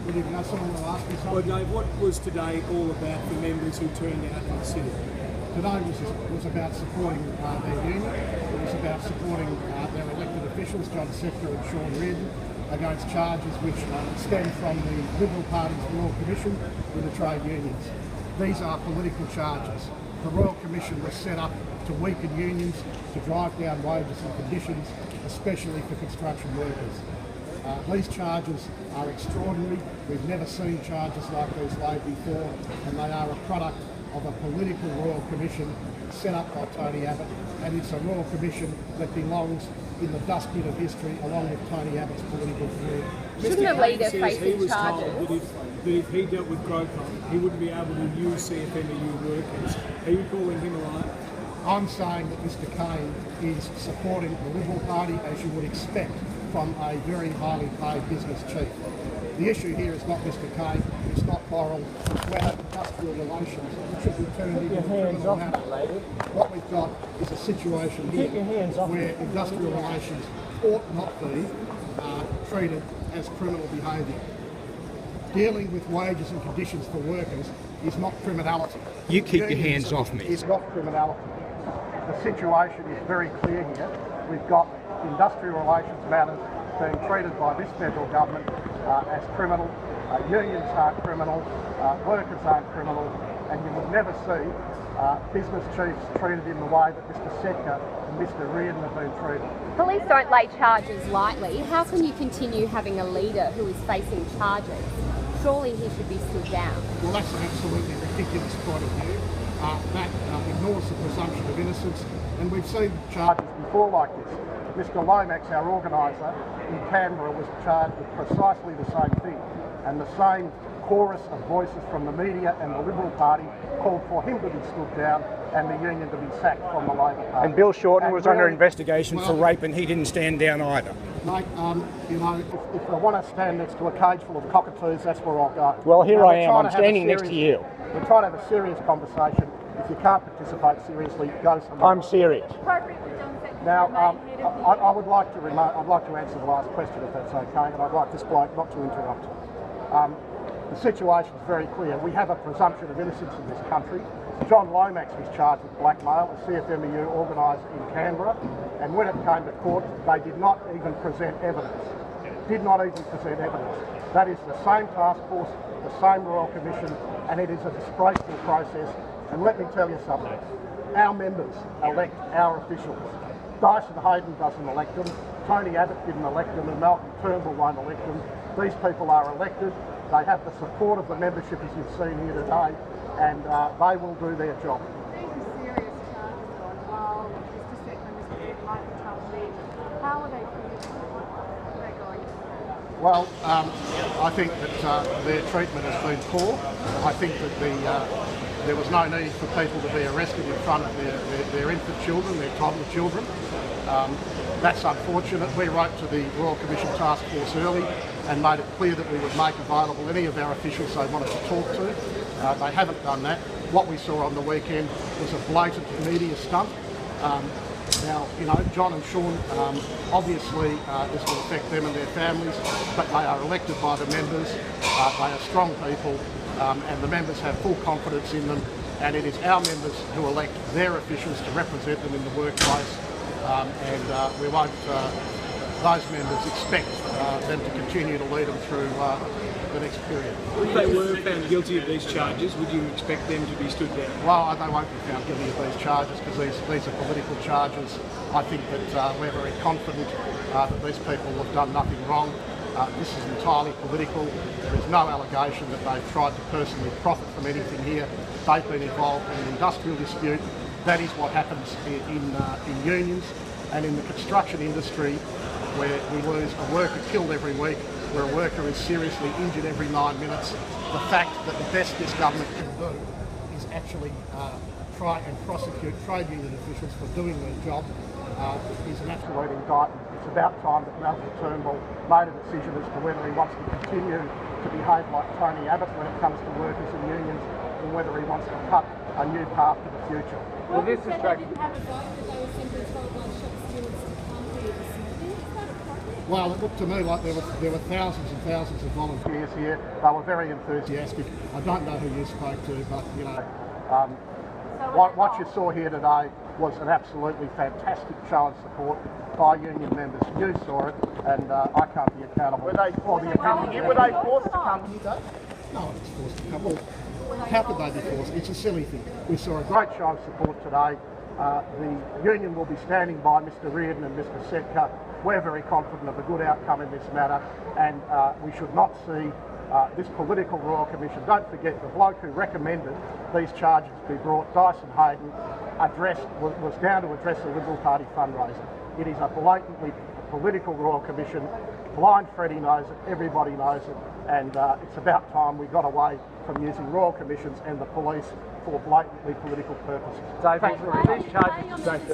Would you know someone will ask me Well, something? Dave, what was today all about for members who turned out in the city? Today was about supporting their union. It was about supporting their elected officials, John Sector and Sean Reardon, against charges which stem from the Liberal Party's Royal Commission with the trade unions. These are political charges. The Royal Commission was set up to weaken unions, to drive down wages and conditions, especially for construction workers. These charges are extraordinary. We've never seen charges like these laid before, and they are a product of a political Royal Commission set up by Tony Abbott, and it's a Royal Commission that belongs in the dustbin of history along with Tony Abbott's political career. Shouldn't a leader facing charges? That if he dealt with GrowCon, he wouldn't be able to use CFMEU workers. Are you calling him a liar? I'm saying that Mr Kane is supporting the Liberal Party, as you would expect from a very highly paid business chief. The issue here is not Mr Kane, it's not Boral, it's whether industrial relations should be turned into a criminal matter. What we've got is a situation here where industrial relations ought not be treated as criminal behaviour. Dealing with wages and conditions for workers is not criminality. You keep your hands off me. It's not criminality. The situation is very clear here. We've got industrial relations matters being treated by this federal government as criminal. Unions aren't criminal, workers aren't criminal, and you would never see business chiefs treated in the way that Mr Setka and Mr Reardon have been treated. Police don't lay charges lightly. How can you continue having a leader who is facing charges? Surely he should be stood down. Well, that's an absolutely ridiculous point of view. That ignores the presumption of innocence, and we've seen charges before like this. Mr Lomax, our organiser in Canberra, was charged with precisely the same thing, and the same chorus of voices from the media and the Liberal Party called for him to be stood down and the union to be sacked from the Labor Party. And Bill Shorten was under investigation for rape, and he didn't stand down either. Mate, you know, if I want to stand next to a cage full of cockatoos, that's where I'll go. Well, here I am. I'm standing next to you. We're trying to have a serious conversation. If you can't participate seriously, go somewhere. I'm serious. Now, I would like to answer the last question, if that's okay, and I'd like this bloke not to interrupt. The situation is very clear. We have a presumption of innocence in this country. John Lomax was charged with blackmail, a CFMEU organiser in Canberra, and when it came to court, they did not even present evidence. That is the same task force, the same Royal Commission, and it is a disgraceful process. And let me tell you something. Our members elect our officials. Dyson Hayden doesn't elect them, Tony Abbott didn't elect them, and Malcolm Turnbull won't elect them. These people are elected. They have the support of the membership, as you've seen here today, and they will do their job. These are serious charges on while Mr Setka and Mr Reardon might be tough lead. How are they going? Well, I think that their treatment has been poor. I think that there was no need for people to be arrested in front of their infant children, their toddler children. That's unfortunate. We wrote to the Royal Commission Task Force early and made it clear that we would make available any of our officials they wanted to talk to. They haven't done that. What we saw on the weekend was a blatant media stunt. Now, you know, John and Sean, obviously this will affect them and their families, but they are elected by the members. They are strong people, and the members have full confidence in them, and it is our members who elect their officials to represent them in the workplace, and we won't, those members expect them to continue to lead them through the next period. If they were found guilty of these charges, would you expect them to be stood down? Well, they won't be found guilty of these charges because these are political charges. I think that we're very confident that these people have done nothing wrong. This is entirely political. There is no allegation that they've tried to personally profit from anything here. They've been involved in an industrial dispute. That is what happens in unions and in the construction industry, where we lose a worker killed every week, where a worker is seriously injured every 9 minutes. The fact that the best this government can do is actually try and prosecute trade union officials for doing their job is an absolute indictment. It's about time that Malcolm Turnbull made a decision as to whether he wants to continue to behave like Tony Abbott when it comes to workers and unions, or whether he wants to cut a new path to the future. Well, this is they didn't have a vote, that they were simply told by shop stewards to come here this morning. Is that appropriate? Well, it looked to me like there were thousands and thousands of volunteers here. They were very enthusiastic. I don't know who you spoke to, but you know, what you saw here today was an absolutely fantastic show of support by union members. You saw it, and I can't be accountable. Were they forced to come here? Were they forced to come here, though? No one was forced to come. Well, how could they be forced? It's a silly thing. We saw a great show of support today. The union will be standing by Mr Reardon and Mr Setka. We're very confident of a good outcome in this matter, and we should not see this political Royal Commission. Don't forget, the bloke who recommended these charges be brought, Dyson Hayden, was down to address the Liberal Party fundraiser. It is a blatantly political Royal Commission. Blind Freddie knows it, everybody knows it, and it's about time we got away from using Royal Commissions and the police for blatantly political purposes. Dave, these charges don't